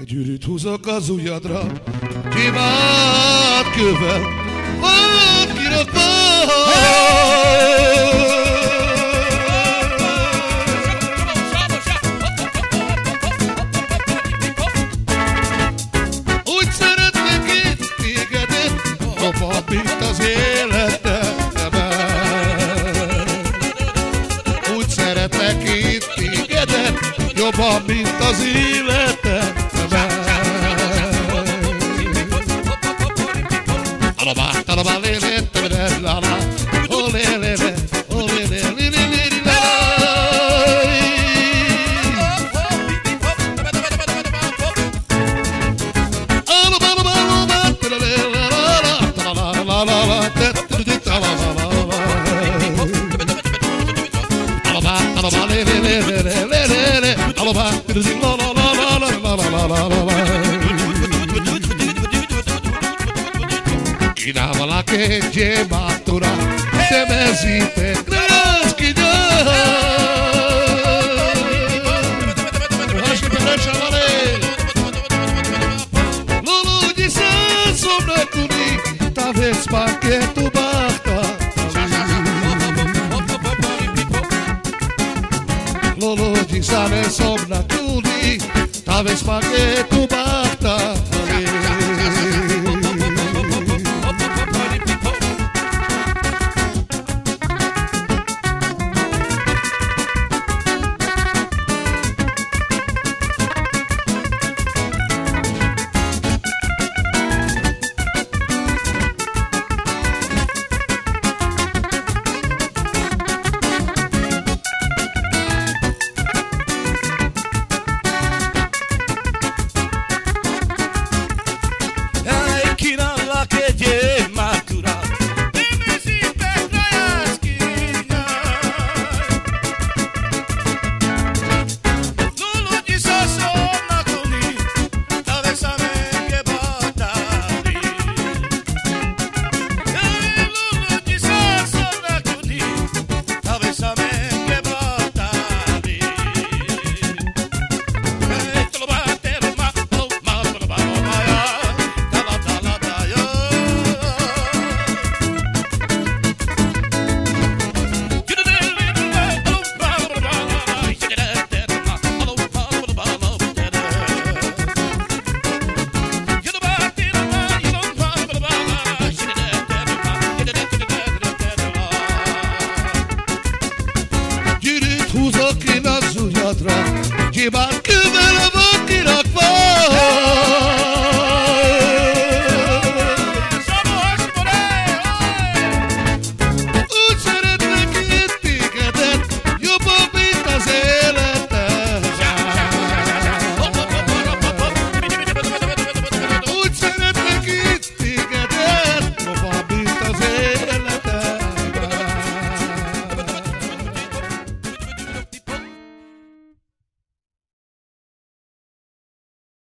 Gyűrűt húzok az ujjadra, gyémánt kővel van kirakva. Úgy szeretnék én tégedet, jobban, mint az életemet. Úgy szeretlek én tégedet, jobban, mint az életemet. Alabá, lélé, tebere, lala, oh lélé, oh lélé, lélé, lélé, Chinava che gematura se mesite kreski da Acho que deixa valer Lulu de senso na cuni talvez paqueto bata Lulu de senso na cuni talvez paqueto bata